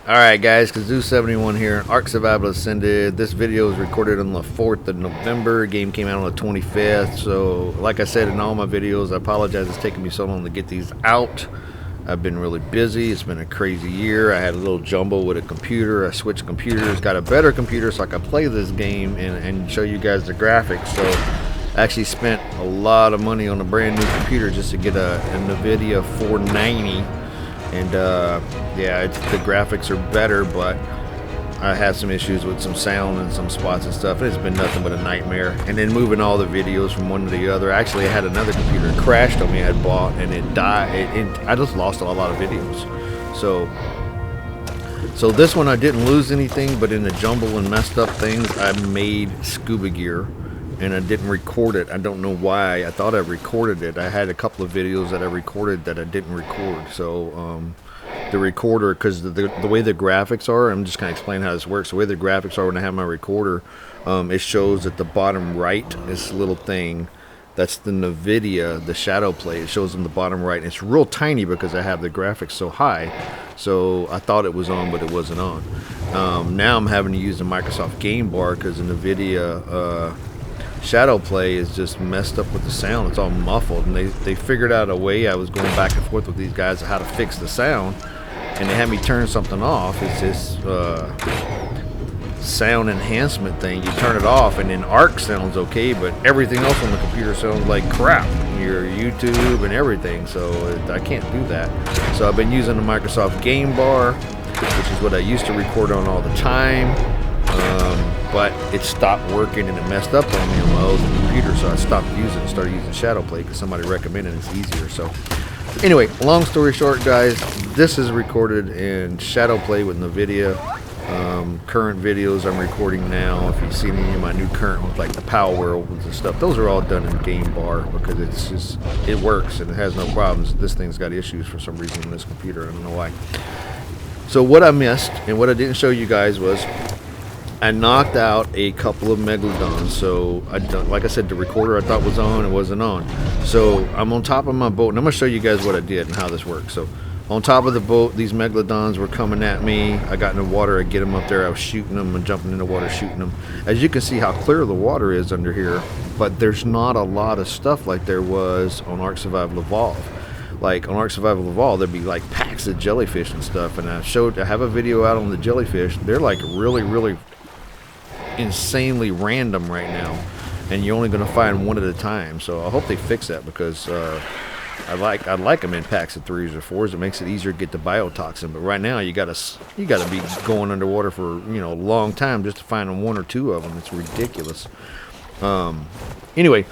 Alright guys, Kazoo71 here, Ark Survival Ascended. This video is recorded on the 4th of November. Game came out on the 25th. So, like I said in all my videos, I apologize it's taking me so long to get these out. I've been really busy. It's been a crazy year. I had a little jumble with a computer. I switched computers, got a better computer so I could play this game and show you guys the graphics. So, I actually spent a lot of money on a brand new computer just to get a NVIDIA 490. And yeah, the graphics are better, but I had some issues with some sound and some spots and stuff. It's been nothing but a nightmare. And then moving all the videos from one to the other. Actually, I had another computer crashed on me I had bought, and it died. I just lost a lot of videos. So this one I didn't lose anything, but in the jumble and messed up things, I made scuba gear. And I didn't record it. I don't know why. I thought I recorded it. I had a couple of videos that I recorded that I didn't record. So the recorder, because the way the graphics are, I'm just going to explain how this works. The way the graphics are when I have my recorder, it shows at the bottom right, this little thing. That's the NVIDIA, the shadow play. It shows in the bottom right. And it's real tiny because I have the graphics so high. So I thought it was on, but it wasn't on. Now I'm having to use the Microsoft Game Bar because the NVIDIA shadow play is just messed up with the sound. It's all muffled, and they figured out a way. I was going back and forth with these guys how to fix the sound, and they had me turn something off. It's this sound enhancement thing. You turn it off and then Ark sounds okay, but everything else on the computer sounds like crap. Your YouTube and everything, so I can't do that. So I've been using the Microsoft Game Bar, which is what I used to record on all the time. But it stopped working and it messed up on me on my old computer, so I stopped using it and started using Shadowplay because somebody recommended it's easier. So anyway, long story short guys, this is recorded in Shadowplay with NVIDIA. Current videos I'm recording now, if you've seen any of my new current ones like the Power Worlds and stuff, those are all done in Game Bar because it works and it has no problems. This thing's got issues for some reason in this computer, I don't know why. So what I missed and what I didn't show you guys was I knocked out a couple of Megalodons. So like I said, the recorder I thought was on, it wasn't on. So I'm on top of my boat, and I'm gonna show you guys what I did and how this works. So on top of the boat, these Megalodons were coming at me. I got in the water, I get them up there, I was shooting them and jumping in the water shooting them. As you can see how clear the water is under here, but there's not a lot of stuff like there was on Ark Survival Evolved. Like on Ark Survival Evolved, there'd be like packs of jellyfish and stuff, and I have a video out on the jellyfish. They're like really insanely random right now, and you're only going to find one at a time. So I hope they fix that because I like them in packs of 3s or 4s. It makes it easier to get the biotoxin. But right now you gotta be going underwater for a long time just to find one or two of them. It's ridiculous. Anyway,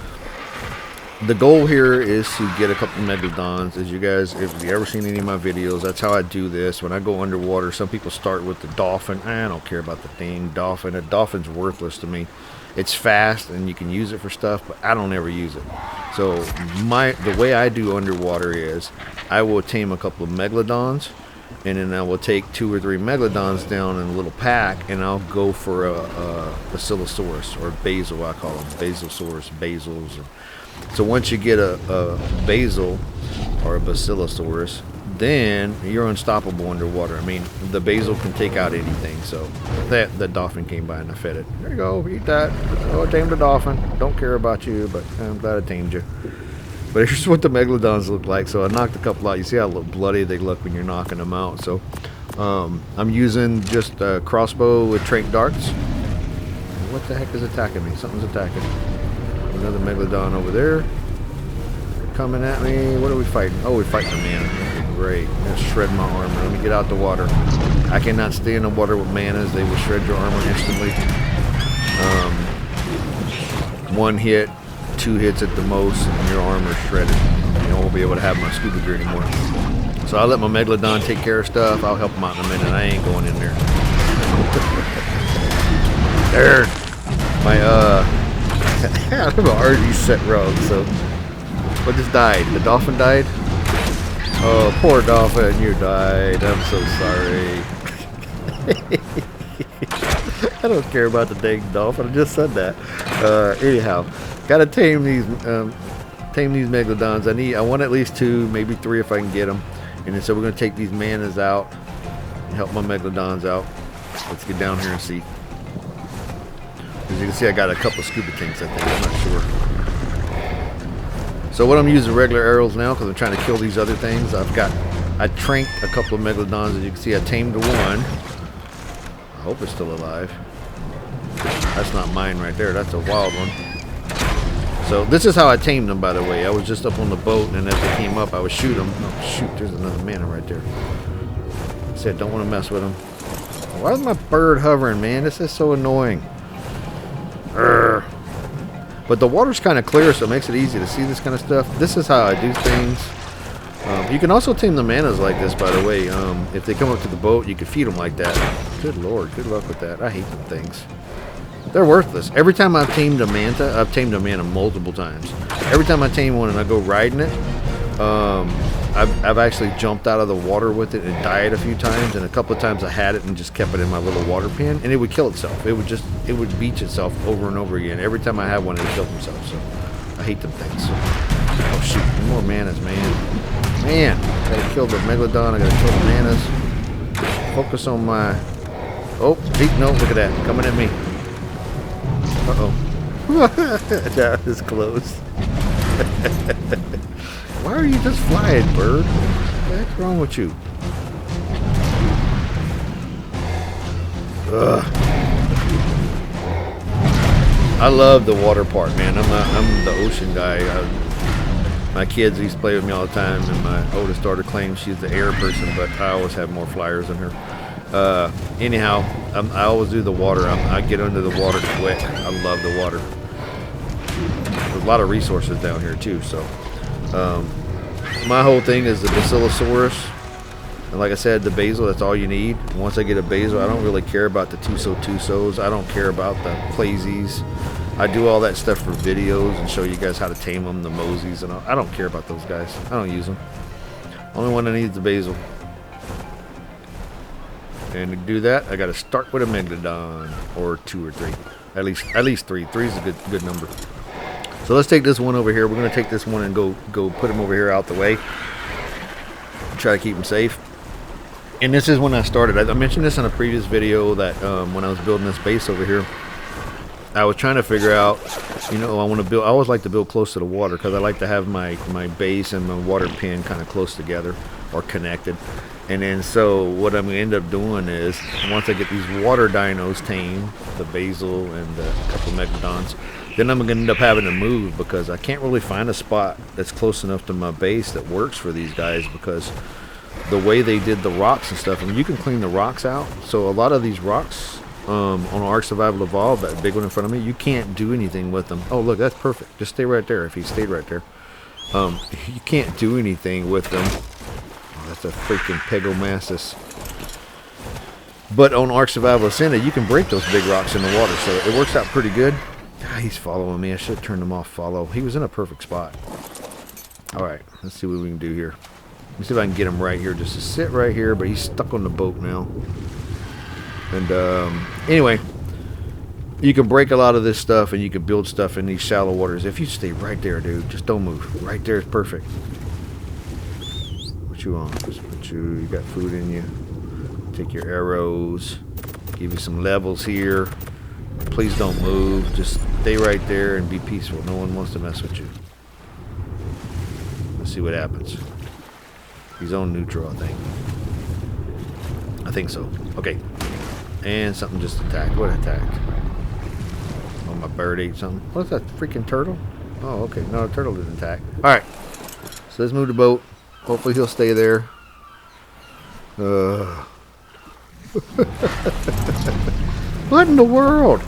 the goal here is to get a couple of Megalodons. As you guys, if you ever seen any of my videos, that's how I do this. When I go underwater, some people start with the dolphin. I don't care about the thing, dolphin. A dolphin's worthless to me. It's fast and you can use it for stuff, but I don't ever use it. So the way I do underwater is I will tame a couple of Megalodons, and then I will take 2 or 3 Megalodons down in a little pack, and I'll go for a Basilosaurus, or basil, I call them. Basilosaurus, basils. So once you get a basil or a Basilosaurus, then you're unstoppable underwater. I mean, the basil can take out anything. So that dolphin came by and I fed it. There you go, eat that. Oh, I tamed a dolphin. Don't care about you, but I'm glad I tamed you. But here's what the Megalodons look like. So I knocked a couple out. You see how bloody they look when you're knocking them out. So I'm using just a crossbow with trank darts. What the heck is attacking me? Something's attacking me. Another Megalodon over there coming at me. What are we fighting? Oh, we're fighting a man. Okay, great. I'm gonna shred my armor. Let me get out the water. I cannot stay in the water with manas. They will shred your armor instantly. 1 hit, 2 hits at the most, and your armor is shredded. I won't be able to have my scuba gear anymore. So I'll let my Megalodon take care of stuff. I'll help him out in a minute. I ain't going in there. There. I'm already set wrong, so what just died? The dolphin died? Oh, poor dolphin, you died. I'm so sorry. I don't care about the dang dolphin. I just said that. Anyhow, gotta tame these Megalodons. I want at least 2, maybe 3 if I can get them. And then so we're gonna take these manas out help my Megalodons out. Let's get down here and see. As you can see, I got a couple of scuba tanks, I think. I'm not sure. So what I'm using regular arrows now because I'm trying to kill these other things. I tranked a couple of Megalodons. As you can see, I tamed one. I hope it's still alive. That's not mine right there. That's a wild one. So this is how I tamed them, by the way. I was just up on the boat, and as they came up, I would shoot them. Oh, shoot, there's another mana right there. I said, don't want to mess with them. Why is my bird hovering, man? This is so annoying. Urgh. But the water's kind of clear, so it makes it easy to see this kind of stuff. This is how I do things. You can also tame the manas like this, by the way. If they come up to the boat, you can feed them like that. Good lord, good luck with that. I hate them things. They're worthless. Every time I've tamed a manta, I've tamed a mana multiple times. Every time I tame one and I go riding it, I've actually jumped out of the water with it and died a few times, and a couple of times I had it and just kept it in my little water pen, and it would kill itself. It would beach itself over and over again. Every time I had one, it killed itself. So I hate them things. Oh shoot, more manas, man. Man, I gotta kill the Megalodon. I gotta kill the manas. Focus on my. Oh, no, look at that, coming at me. Uh-oh. That was close. Why are you just flying, bird? What the heck's wrong with you? Ugh. I love the water part, man. I'm the ocean guy. My kids used to play with me all the time, and my oldest daughter claims she's the air person, but I always have more flyers than her. Anyhow, I always do the water. I get under the water quick. I love the water. There's a lot of resources down here too, so my whole thing is the Basilosaurus, and like I said, the basil, that's all you need. Once I get a basil, I don't really care about the tusos. I don't care about the plasies. I do all that stuff for videos and show you guys how to tame them, the mosies, and all. I don't care about those guys. I don't use them. Only one I need is the basil. And to do that, I got to start with a Megalodon, or 2 or 3, at least 3. 3 is a good number. So let's take this one over here. We're going to take this one and go put him over here out the way. Try to keep him safe. And this is when I started. I mentioned this in a previous video that when I was building this base over here, I was trying to figure out, you know, I always like to build close to the water because I like to have my base and my water pen kind of close together or connected. And then so what I'm going to end up doing is, once I get these water dinos tamed, the basil and a couple of Megalodons, then I'm going to end up having to move because I can't really find a spot that's close enough to my base that works for these guys, because the way they did the rocks and stuff, I mean, you can clean the rocks out. So a lot of these rocks on Ark Survival Evolved, that big one in front of me, you can't do anything with them. Oh, look, that's perfect. Just stay right there if he stayed right there. You can't do anything with them. That's a freaking Pegomassus. But on Ark Survival Ascended, you can break those big rocks in the water, so it works out pretty good. Ah, he's following me. I should have turned him off follow. He was in a perfect spot. Alright, let's see what we can do here. Let me see if I can get him right here, just to sit right here, but he's stuck on the boat now. And anyway, you can break a lot of this stuff, and you can build stuff in these shallow waters. If you stay right there, dude, just don't move. Right there is perfect. You on? Just put you got food in you. Take your arrows. Give you some levels here. Please don't move. Just stay right there and be peaceful. No one wants to mess with you. Let's see what happens. He's on neutral, I think. I think so. Okay. And something just attacked. What attacked? Oh, my bird ate something. What's that? Freaking turtle? Oh, okay. No, the turtle didn't attack. Alright. So let's move the boat. Hopefully he'll stay there. What in the world?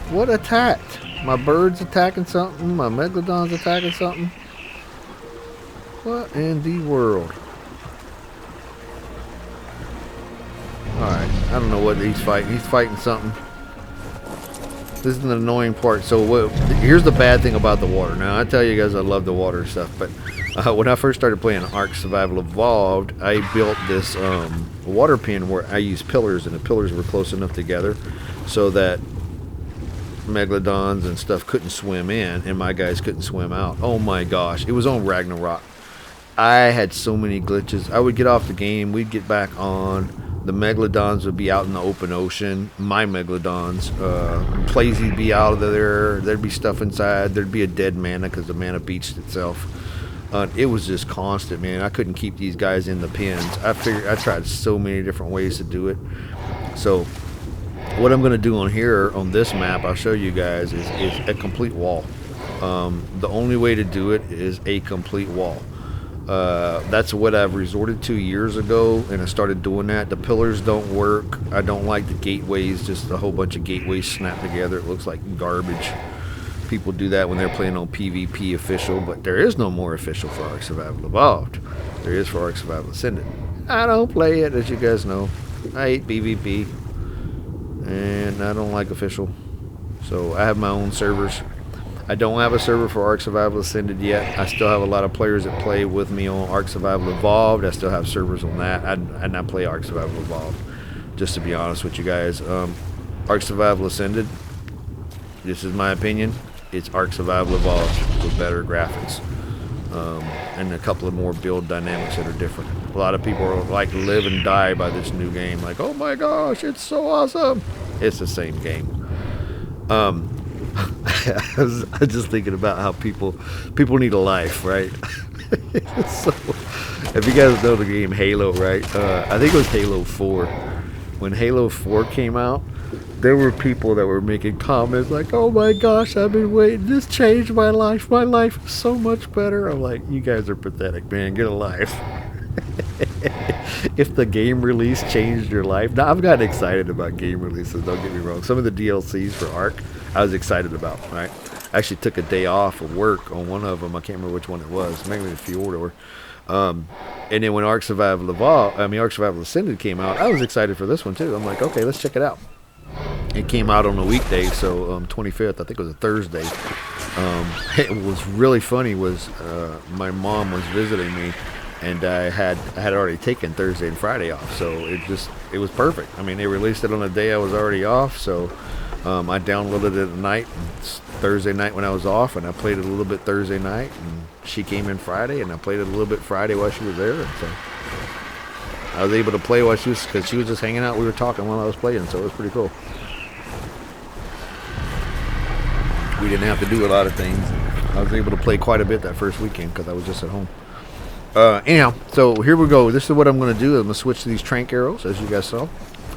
What attacked? My bird's attacking something. My Megalodon's attacking something. What in the world? Alright, I don't know what he's fighting. He's fighting something. This is an annoying part. So here's the bad thing about the water. Now, I tell you guys I love the water and stuff, but when I first started playing Ark Survival Evolved, I built this water pen where I used pillars, and the pillars were close enough together so that Megalodons and stuff couldn't swim in, and my guys couldn't swim out. Oh my gosh, it was on Ragnarok. I had so many glitches. I would get off the game, we'd get back on. The Megalodons would be out in the open ocean. My Megalodons. Plazy would be out of there. There'd be stuff inside. There'd be a dead mana because the mana beached itself. It was just constant, man. I couldn't keep these guys in the pens. I tried so many different ways to do it. So what I'm going to do on here, on this map, I'll show you guys, is a complete wall. The only way to do it is a complete wall. That's what I've resorted to years ago, and I started doing that. The pillars don't work. I don't like the gateways, just a whole bunch of gateways snapped together. It looks like garbage. People do that when they're playing on PvP official, but there is no more official for Ark Survival Evolved. There is for Ark Survival Ascended. I don't play it, as you guys know. I hate PvP, and I don't like official. So I have my own servers. I don't have a server for Ark Survival Ascended yet. I still have a lot of players that play with me on Ark Survival Evolved. I still have servers on that. I not play Ark Survival Evolved, just to be honest with you guys. Ark Survival Ascended, this is my opinion, it's Ark Survival Evolved with better graphics. And a couple of more build dynamics that are different. A lot of people are like live and die by this new game. Like, oh my gosh, it's so awesome. It's the same game. I was just thinking about how people need a life, right? So, if you guys know the game Halo, right? I think it was Halo 4. When Halo 4 came out, there were people that were making comments like, oh my gosh, I've been waiting, this changed my life is so much better. I'm like, you guys are pathetic, man, get a life. If the game release changed your life, now I've gotten excited about game releases, don't get me wrong. Some of the DLCs for Ark I was excited about, right? I actually took a day off of work on one of them. I can't remember which one it was, maybe the Fjord. And then when Ark Survival Ascended came out, I was excited for this one too. I'm like, okay, let's check it out. It came out on a weekday, so 25th, I think it was a Thursday. It was really funny was my mom was visiting me, and I had already taken Thursday and Friday off, so it was perfect. I mean, they released it on a day I was already off, so I downloaded it at night, Thursday night when I was off, and I played it a little bit Thursday night, and she came in Friday, and I played it a little bit Friday while she was there, and so I was able to play while because she was just hanging out. We were talking while I was playing, so it was pretty cool. We didn't have to do a lot of things. I was able to play quite a bit that first weekend because I was just at home. Anyhow, so here we go. This is what I'm going to do. I'm going to switch to these trank arrows, as you guys saw.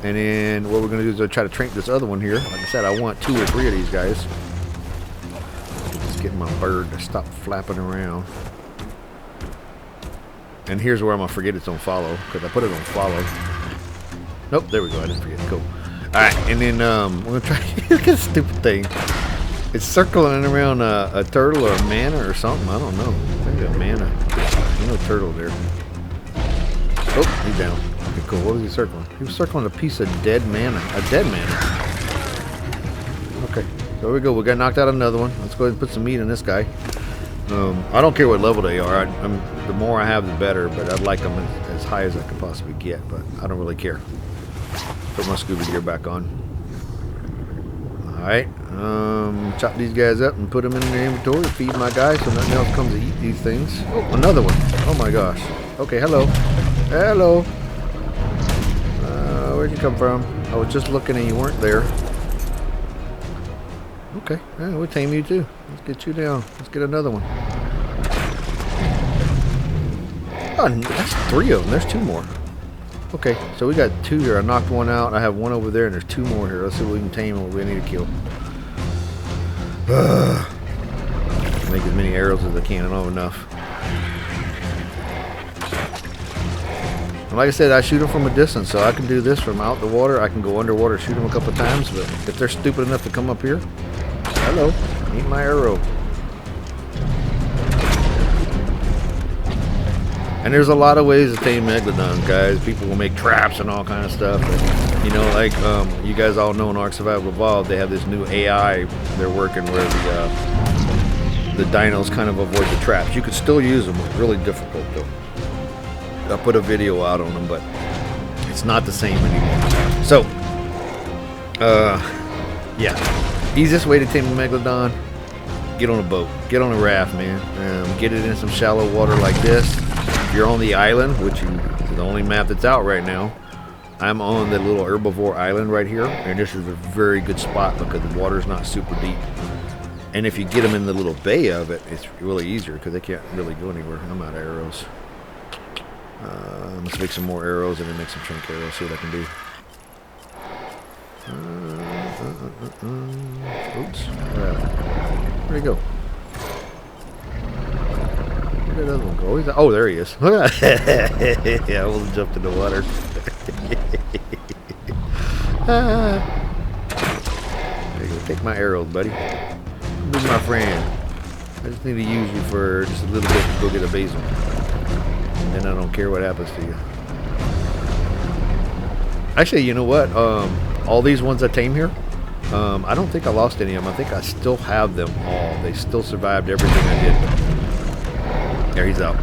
And then what we're going to do is try to trank this other one here. Like I said, I want 2 or 3 of these guys. Just getting my bird to stop flapping around. And here's where I'm going to forget it's on follow, because I put it on follow. Nope, there we go. I didn't forget. Cool. Alright, and then we're going to try. Look at this stupid thing. It's circling around a turtle or a mana or something. I don't know. Maybe a mana. There's no turtle there. Oh, he's down. Okay, cool. What was he circling? He was circling a piece of dead mana. A dead mana. Okay. So here we go. We got knocked out another one. Let's go ahead and put some meat in this guy. I don't care what level they are. The more I have, the better. But I'd like them as high as I could possibly get. But I don't really care. Put my scuba gear back on. Alright. Chop these guys up and put them in the inventory. Feed my guys so nothing else comes to eat these things. Oh, another one. Oh my gosh. Okay, hello. Hello. Where'd you come from? I was just looking and you weren't there. Okay, yeah, we'll tame you too. Let's get you down. Let's get another one. Oh, that's 3 of them. There's 2 more. Okay, so we got 2 here. I knocked one out. I have one over there, and there's 2 more here. Let's see what we can tame and what we need to kill. Make as many arrows as I can. I don't have enough. And like I said, I shoot them from a distance, so I can do this from out the water. I can go underwater, shoot them a couple times, but if they're stupid enough to come up here, hello, eat my arrow. And there's a lot of ways to tame megalodons, guys. People will make traps and all kind of stuff. But, you know, like you guys all know in Ark Survival Evolved, they have this new AI they're working where the dinos kind of avoid the traps. You could still use them, it's really difficult though. I put a video out on them, but it's not the same anymore. So, yeah, easiest way to tame a megalodon: get on a boat, get on a raft, man. Get it in some shallow water like this. you're on the island, which is the only map that's out right now, I'm on the little herbivore island right here, and this is a very good spot because the water's not super deep. And if you get them in the little bay of it, it's really easier because they can't really go anywhere. I'm out of arrows. Let's make some more arrows and then make some chunk arrows, see what I can do. Oops. Where'd he go? Where did that other one go? Oh, there he is. Yeah, I almost jumped in the water. There you go. Take my arrows, buddy. Be my friend. I just need to use you for just a little bit to go get a basil. And I don't care what happens to you. Actually, you know what? All these ones I tame here, I don't think I lost any of them. I think I still have them all. They still survived everything I did. There, he's out.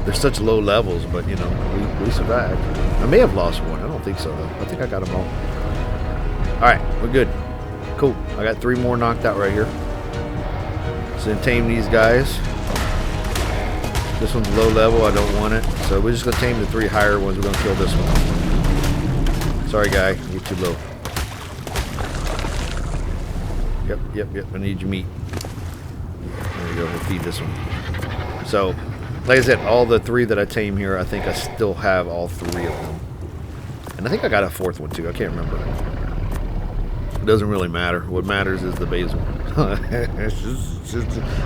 They're such low levels, but you know, we survived. I may have lost one. I don't think so, though. I think I got them all. Alright, we're good. Cool. I got 3 more knocked out right here. So then tame these guys. This one's low level. I don't want it. So we're just going to tame the 3 higher ones. We're going to kill this one. Sorry, guy. You're too low. Yep. I need your meat. There we go. We'll feed this one. So, like I said, all the 3 that I tame here, I think I still have all 3 of them. And I think I got a 4th one, too. I can't remember. It doesn't really matter. What matters is the basil. This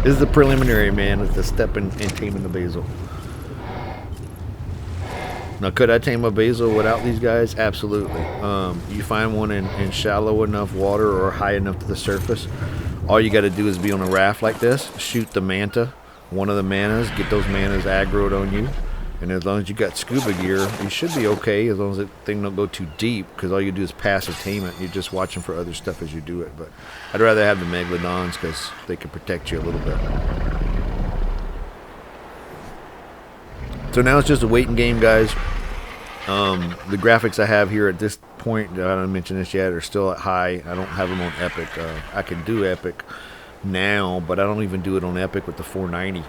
is the preliminary, man. It's the step in taming the basil. Now, could I tame a basil without these guys? Absolutely. You find one in shallow enough water or high enough to the surface. All you got to do is be on a raft like this, shoot the manta, one of the manas, get those manas aggroed on you. And as long as you got scuba gear, you should be okay as long as the thing don't go too deep, because all you do is passive tame it. You're just watching for other stuff as you do it. But I'd rather have the megalodons because they can protect you a little bit. So now it's just a waiting game, guys. The graphics I have here at this point, I don't mention this yet, are still at high. I don't have them on epic. I can do epic now, but I don't even do it on epic with the 490.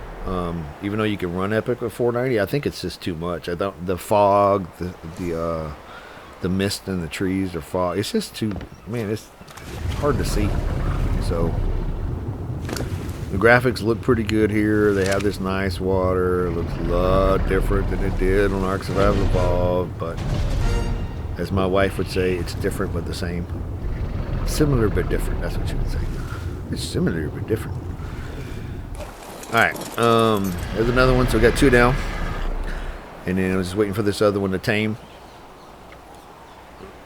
Even though you can run epic with 490, I think it's just too much. I don't, the fog, the mist in the trees or fog, it's just too, man, it's hard to see. So the graphics look pretty good here. They have this nice water. It looks a lot different than it did on Ark Survival Evolved, but as my wife would say, it's different but the same. Similar but different, that's what she would say. It's similar but different. Alright, there's another one, so we got 2 now. And then I was just waiting for this other one to tame.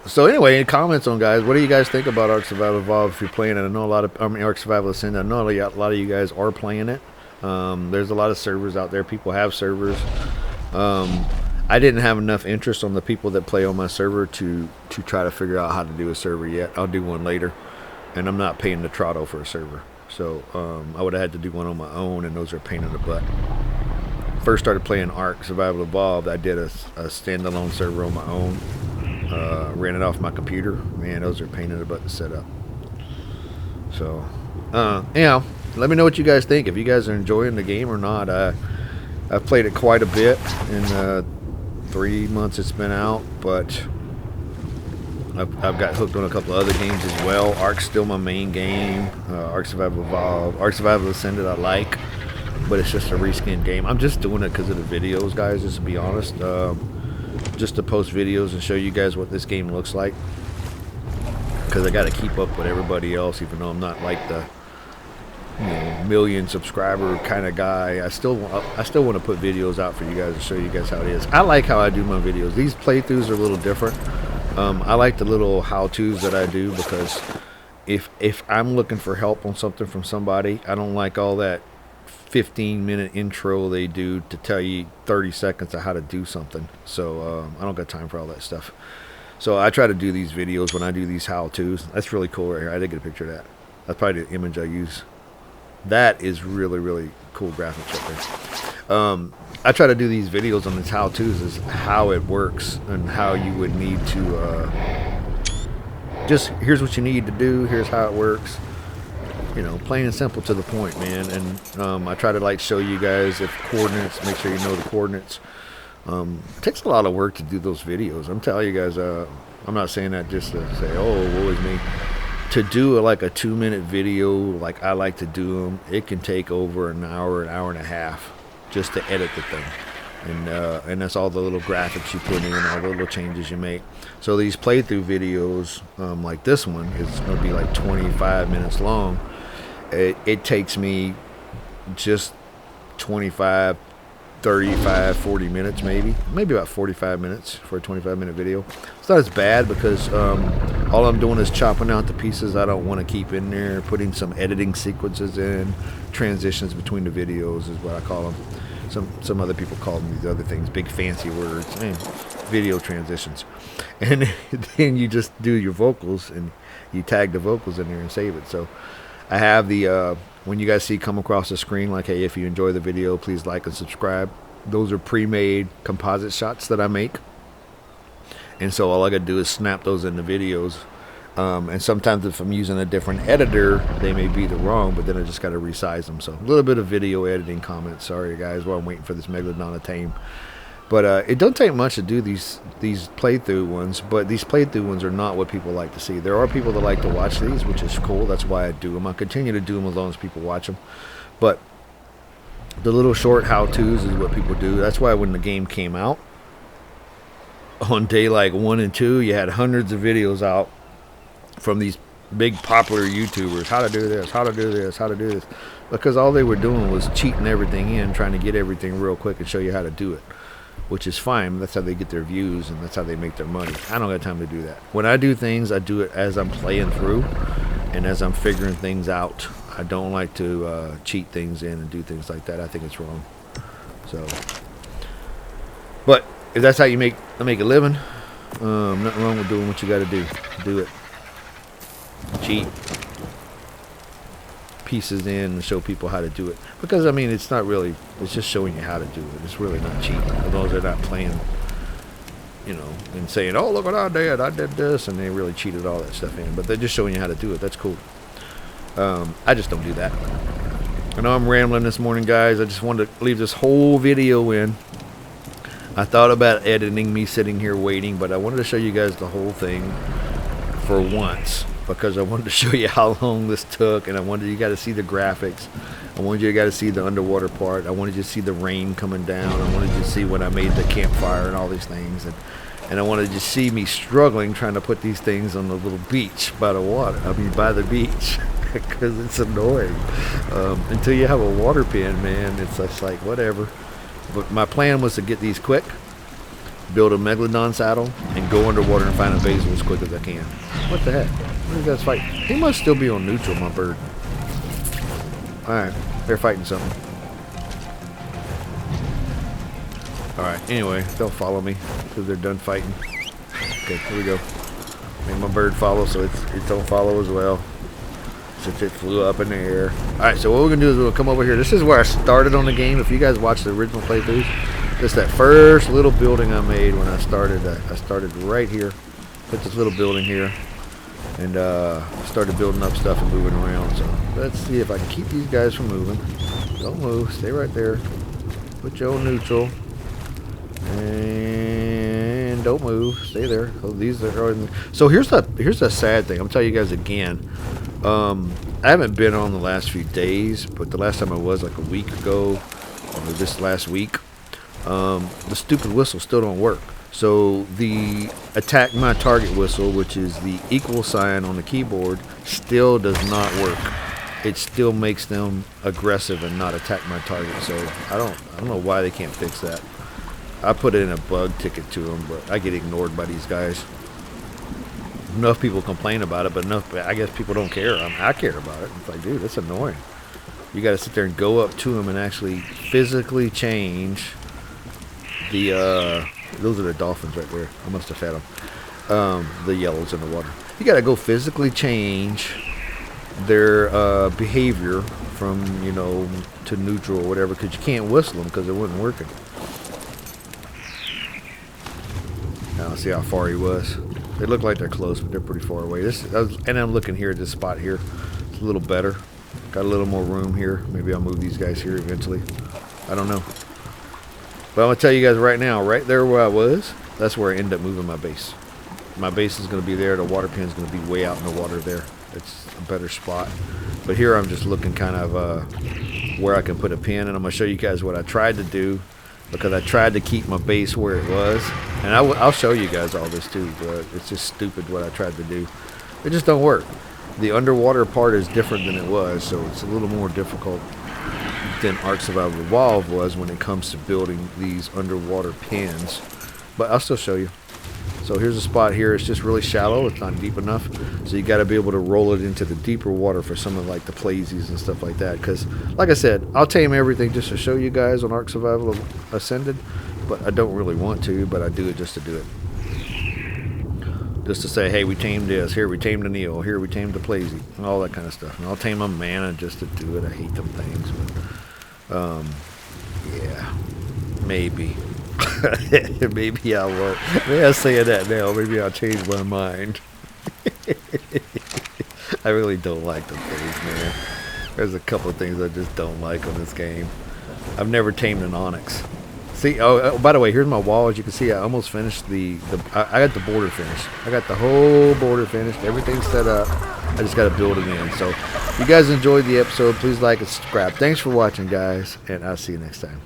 So anyway, comments on, guys, what do you guys think about Ark Survival Evolved if you're playing it? I know a lot of, Ark Survival Ascended, I know a lot of you guys are playing it. There's a lot of servers out there. People have servers. I didn't have enough interest on the people that play on my server to try to figure out how to do a server yet. I'll do one later. And I'm not paying the Trotto for a server. So I would have had to do one on my own, and those are a pain in the butt. First started playing Ark Survival Evolved, I did a standalone server on my own. Ran it off my computer. Man, those are a pain in the butt to set up. So, yeah, let me know what you guys think. If you guys are enjoying the game or not. I've played it quite a bit in 3 months it's been out, but I've got hooked on a couple of other games as well. Ark's still my main game. Ark Survival Evolved. Ark Survival Ascended I like, but it's just a reskin game. I'm just doing it because of the videos, guys, just to be honest. Just to post videos and show you guys what this game looks like. Because I got to keep up with everybody else, even though I'm not like the million subscriber kind of guy. I still want to put videos out for you guys to show you guys how it is. I like how I do my videos. These playthroughs are a little different. I like the little how-tos that I do, because if I'm looking for help on something from somebody, I don't like all that 15-minute intro they do to tell you 30 seconds of how to do something. So I don't got time for all that stuff. So I try to do these videos when I do these how-tos. That's really cool right here. I did get a picture of that. That's probably the image I use. That is really, really cool graphics right there. I try to do these videos on these how-tos, is how it works and how you would need to just, here's what you need to do, here's how it works. Plain and simple, to the point, man. And I try to show you guys if coordinates, make sure you know the coordinates. It takes a lot of work to do those videos. I'm telling you guys, I'm not saying that just to say, oh, woe is me. To do like a 2-minute video, like I like to do them, it can take over an hour and a half just to edit the thing. And that's all the little graphics you put in, all the little changes you make. So these playthrough videos, like this one, is going to be like 25 minutes long. It takes me just 25, 35, 40 minutes maybe about 45 minutes for a 25-minute video. It's not as bad because all I'm doing is chopping out the pieces I don't want to keep in there, putting some editing sequences in, transitions between the videos is what I call them. Some other people call them these other things, big fancy words, video transitions. And then you just do your vocals and you tag the vocals in there and save it. So I have the when you guys see come across the screen like, hey, if you enjoy the video, please like and subscribe. Those are pre-made composite shots that I make, and so all I gotta do is snap those into videos. And sometimes if I'm using a different editor, they may be the wrong, but then I just got to resize them. So a little bit of video editing comments. Sorry, guys, while I'm waiting for this Megalodon to tame. But it don't take much to do these playthrough ones, but these playthrough ones are not what people like to see. There are people that like to watch these, which is cool. That's why I do them. I'll continue to do them as long as people watch them. But the little short how-tos is what people do. That's why when the game came out, on day like 1 and 2, you had hundreds of videos out from these big popular YouTubers, how to do this, how to do this, how to do this, because all they were doing was cheating everything in, trying to get everything real quick and show you how to do it, which is fine. That's how they get their views and that's how they make their money. I don't got time to do that. When I do things, I do it as I'm playing through and as I'm figuring things out. I don't like to cheat things in and do things like that. I think it's wrong. So, but if that's how you make a living, nothing wrong with doing what you got to do it. Cheat pieces in and show people how to do it, because I mean it's not really, it's just showing you how to do it. It's really not cheating, as long as they're not playing, you know, and saying, oh, look what I did this, and they really cheated all that stuff in, but they're just showing you how to do it. That's cool. I just don't do that. I know I'm rambling this morning, guys. I just wanted to leave this whole video in. I thought about editing me sitting here waiting, but I wanted to show you guys the whole thing for once, because I wanted to show you how long this took, and I wanted you guys to see the graphics. I wanted you guys to see the underwater part. I wanted you to see the rain coming down. I wanted you to see when I made the campfire and all these things, and I wanted you to see me struggling trying to put these things on the little beach by the water. I mean, by the beach, because it's annoying. Until you have a water pin, man, it's just like whatever. But my plan was to get these quick, build a Megalodon saddle, and go underwater and find a basil as quick as I can. What the heck? What are you guys fighting? He must still be on neutral, my bird. Alright, they're fighting something. Alright, anyway, they'll follow me because they're done fighting. Okay, here we go. Make my bird follow so it don't follow as well, since it flew up in the air. Alright, so what we're going to do is we'll come over here. This is where I started on the game. If you guys watched the original playthroughs, this is that first little building I made when I started. I started right here. Put this little building here. And started building up stuff and moving around. So let's see if I can keep these guys from moving. Don't move. Stay right there. Put you on neutral. And don't move. Stay there. So these are. So here's the sad thing. I'm telling you guys again. I haven't been on the last few days, but the last time I was like a week ago, or this last week. The stupid whistle still don't work. So the attack my target whistle, which is the equal sign on the keyboard, still does not work. It still makes them aggressive and not attack my target. So I don't know why they can't fix that. I put it in a bug ticket to them, but I get ignored by these guys. Enough people complain about it, but I guess people don't care. I care about it. It's like, dude, that's annoying. You got to sit there and go up to them and actually physically change the those are the dolphins right there. I must have fed them. The yellows in the water. You got to go physically change their behavior from, you know, to neutral or whatever, because you can't whistle them because it wasn't working. Now see how far he was. They look like they're close, but they're pretty far away. And I'm looking here at this spot here. It's a little better. Got a little more room here. Maybe I'll move these guys here eventually. I don't know. But I'm going to tell you guys right now, right there where I was, that's where I end up moving my base. My base is going to be there. The water pen is going to be way out in the water there. It's a better spot. But here I'm just looking kind of where I can put a pin, and I'm going to show you guys what I tried to do, because I tried to keep my base where it was. And I'll show you guys all this too, but it's just stupid what I tried to do. It just don't work. The underwater part is different than it was, so it's a little more difficult than Ark Survival Evolved was when it comes to building these underwater pens. But I'll still show you. So here's a spot here. It's just really shallow. It's not deep enough. So you got to be able to roll it into the deeper water for some of like the plaisies and stuff like that. Because like I said, I'll tame everything just to show you guys on Ark Survival Ascended. But I don't really want to, but I do it just to do it. Just to say, hey, we tamed this. Here, we tamed an eel. Here, we tamed a plaisy. And all that kind of stuff. And I'll tame a mana just to do it. I hate them things. But, yeah. Maybe. Maybe I won't. Maybe I'm saying that now. Maybe I'll change my mind. I really don't like the things, man. There's a couple of things I just don't like on this game. I've never tamed an onyx. See, by the way, here's my wall. As you can see, I almost finished I got the border finished. I got the whole border finished. Everything's set up. I just got to build it in. So, if you guys enjoyed the episode, please like and subscribe. Thanks for watching, guys, and I'll see you next time.